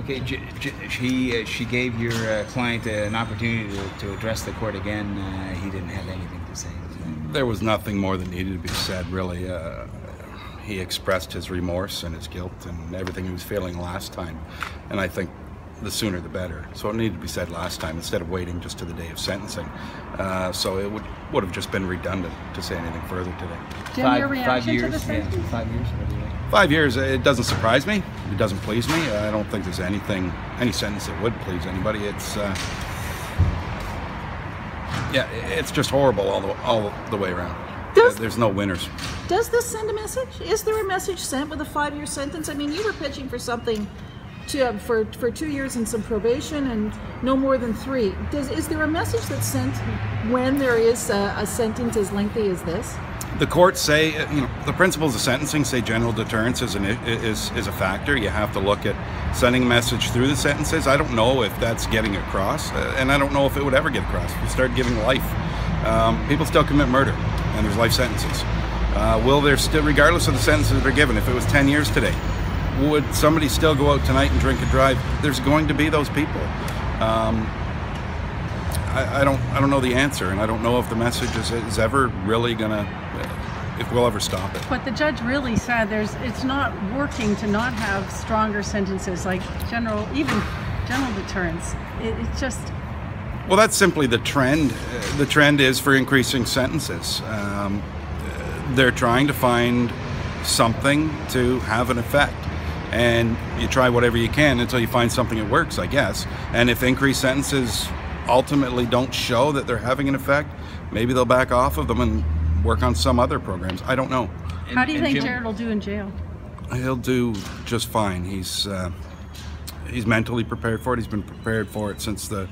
Okay, she gave your client an opportunity to address the court again. He didn't have anything to say. There was nothing more that needed to be said, really. He expressed his remorse and his guilt and everything he was feeling last time, and I think the sooner the better. So it needed to be said last time instead of waiting just to the day of sentencing. So it would have just been redundant to say anything further today. Jim, your reaction to the sentence? Yeah, 5 years. 5 years. It doesn't surprise me. It doesn't please me. I don't think there's any sentence that would please anybody. It's yeah, it's just horrible all the way around. There's no winners. Does this send a message? Is there a message sent with a 5-year sentence? I mean, you were pitching for something for 2 years and some probation and no more than 3. Is there a message that's sent when there is a sentence as lengthy as this? The courts say, the principles of sentencing say general deterrence is a factor. You have to look at sending a message through the sentences. I don't know if that's getting across, and I don't know if it would ever get across. If you start giving life, people still commit murder, and there's life sentences. Will there still, regardless of the sentences that are given, if it was 10 years today, would somebody still go out tonight and drink and drive? There's going to be those people. I don't know the answer, and I don't know if the message is ever really gonna, if we'll ever stop it. What the judge really said, it's not working to not have stronger sentences like even general deterrence. It's just. Well, that's simply the trend. The trend is for increasing sentences. They're trying to find something to have an effect. And you try whatever you can until you find something that works, I guess. And if increased sentences ultimately don't show that they're having an effect, maybe they'll back off of them and work on some other programs. I don't know. How do you think Jared will do in jail? He'll do just fine. He's mentally prepared for it. He's been prepared for it since the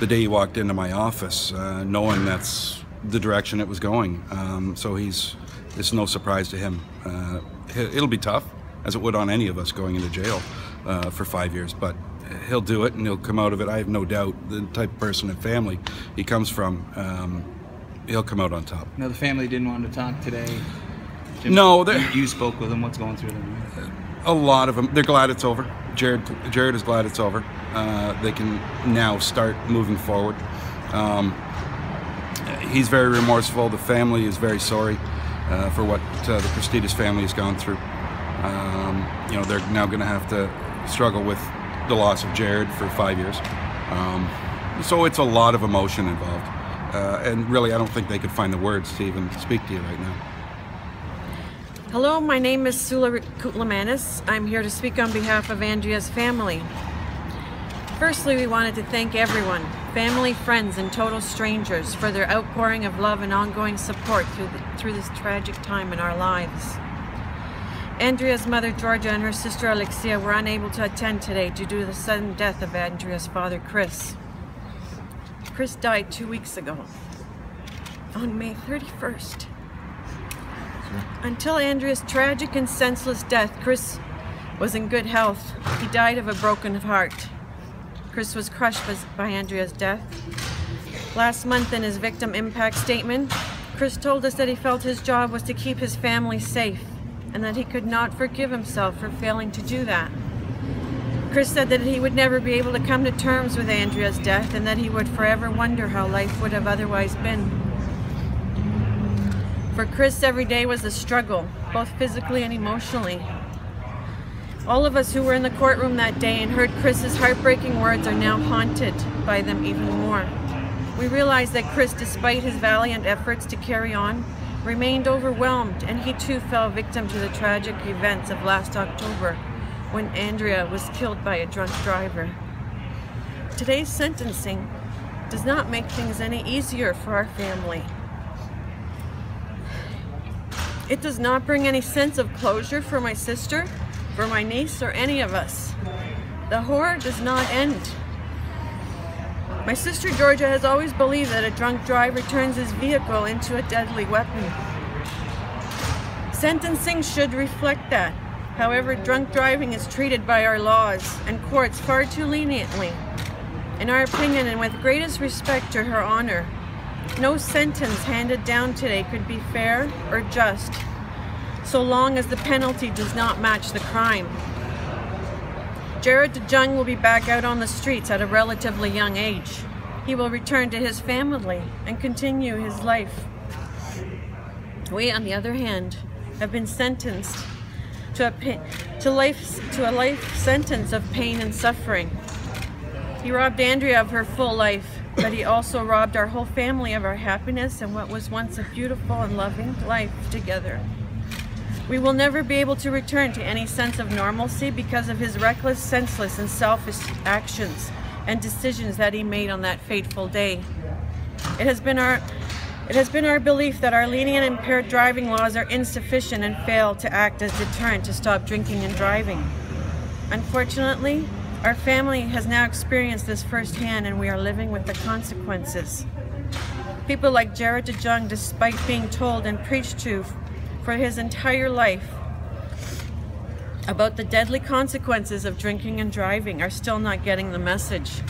day he walked into my office, knowing that's the direction it was going. So it's no surprise to him. It'll be tough, as it would on any of us going into jail for 5 years, but he'll do it and he'll come out of it. I have no doubt. The type of person and family he comes from, he'll come out on top. No, the family didn't want to talk today. Jim, no, you spoke with them. What's going through them? A lot of them. They're glad it's over. Jared is glad it's over. They can now start moving forward. He's very remorseful. The family is very sorry for what the Christidis family has gone through. They're now going to have to struggle with the loss of Jared for 5 years. So it's a lot of emotion involved. And really, I don't think they could find the words to even speak to you right now. Hello, my name is Sula Kutlamanis. I'm here to speak on behalf of Andrea's family. Firstly, we wanted to thank everyone, family, friends, and total strangers, for their outpouring of love and ongoing support through this tragic time in our lives. Andrea's mother, Georgia, and her sister, Alexia, were unable to attend today due to the sudden death of Andrea's father, Chris. Chris died 2 weeks ago, on May 31st. Until Andrea's tragic and senseless death, Chris was in good health. He died of a broken heart. Chris was crushed by Andrea's death. Last month, in his victim impact statement, Chris told us that he felt his job was to keep his family safe and that he could not forgive himself for failing to do that. Chris said that he would never be able to come to terms with Andrea's death and that he would forever wonder how life would have otherwise been. For Chris, every day was a struggle, both physically and emotionally. All of us who were in the courtroom that day and heard Chris's heartbreaking words are now haunted by them even more. We realized that Chris, despite his valiant efforts to carry on, remained overwhelmed, and he too fell victim to the tragic events of last October when Andrea was killed by a drunk driver. Today's sentencing does not make things any easier for our family. It does not bring any sense of closure for my sister, for my niece, or any of us. The horror does not end. My sister Georgia has always believed that a drunk driver turns his vehicle into a deadly weapon. Sentencing should reflect that. However, drunk driving is treated by our laws and courts far too leniently. In our opinion, and with greatest respect to her honor, no sentence handed down today could be fair or just, so long as the penalty does not match the crime. Jared Dejong will be back out on the streets at a relatively young age. He will return to his family and continue his life. We, on the other hand, have been sentenced to a life sentence of pain and suffering. He robbed Andrea of her full life, but he also robbed our whole family of our happiness and what was once a beautiful and loving life together. We will never be able to return to any sense of normalcy because of his reckless, senseless, and selfish actions and decisions that he made on that fateful day. It has been our belief that our lenient and impaired driving laws are insufficient and fail to act as deterrent to stop drinking and driving. Unfortunately, our family has now experienced this firsthand, and we are living with the consequences. People like Jared Dejong, despite being told and preached to for his entire life about the deadly consequences of drinking and driving, are still not getting the message.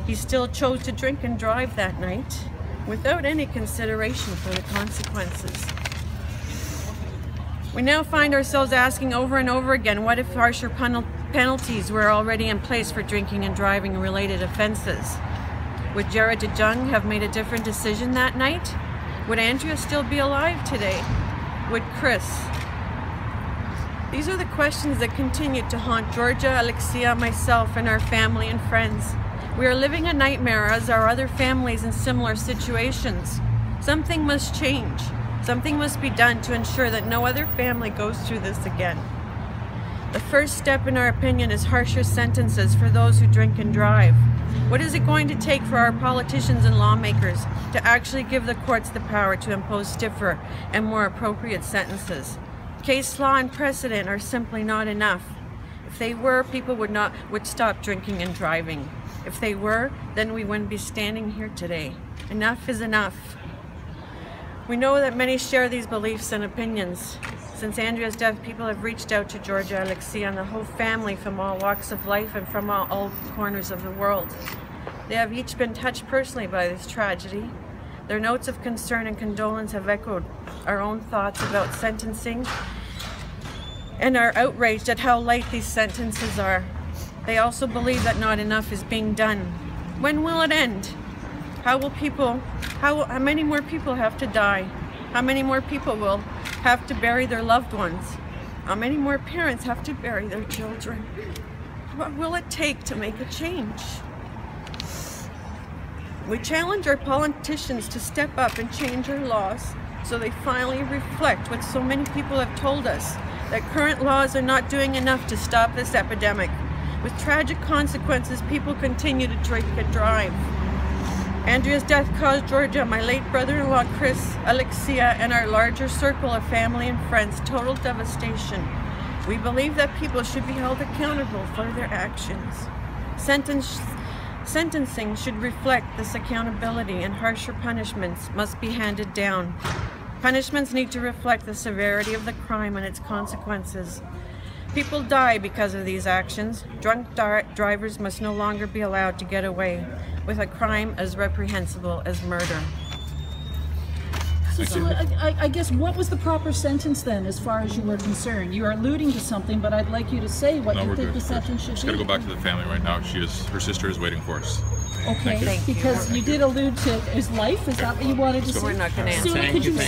He still chose to drink and drive that night without any consideration for the consequences. We now find ourselves asking over and over again, what if harsher penalties were already in place for drinking and driving related offenses? Would Jared Dejong have made a different decision that night? Would Andrea still be alive today? Would Chris? These are the questions that continue to haunt Georgia, Alexia, myself, and our family and friends. We are living a nightmare as are other families in similar situations. Something must change. Something must be done to ensure that no other family goes through this again. The first step, in our opinion, is harsher sentences for those who drink and drive. What is it going to take for our politicians and lawmakers to actually give the courts the power to impose stiffer and more appropriate sentences? Case law and precedent are simply not enough. If they were, people would stop drinking and driving. If they were, then we wouldn't be standing here today. Enough is enough. We know that many share these beliefs and opinions. Since Andrea's death, people have reached out to Georgia, Alexia, and the whole family from all walks of life and from all corners of the world. They have each been touched personally by this tragedy. Their notes of concern and condolence have echoed our own thoughts about sentencing and are outraged at how light these sentences are. They also believe that not enough is being done. When will it end? How many more people have to die? How many more people will have to bury their loved ones? How many more parents have to bury their children? What will it take to make a change? We challenge our politicians to step up and change our laws so they finally reflect what so many people have told us, that current laws are not doing enough to stop this epidemic. With tragic consequences, people continue to drink and drive. Andrea's death caused Georgia, my late brother-in-law Chris, Alexia, and our larger circle of family and friends total devastation. We believe that people should be held accountable for their actions. Sentencing should reflect this accountability, and harsher punishments must be handed down. Punishments need to reflect the severity of the crime and its consequences. People die because of these actions. Drunk drivers must no longer be allowed to get away with a crime as reprehensible as murder. So I guess, what was the proper sentence then, as far as you were concerned? You are alluding to something, but I'd like you to say what you think the sentence should be. Just got to go back to the family right now. Her sister is waiting for us. Okay, because you did allude to his life. Is that what you wanted to say? We're not going to answer. Could you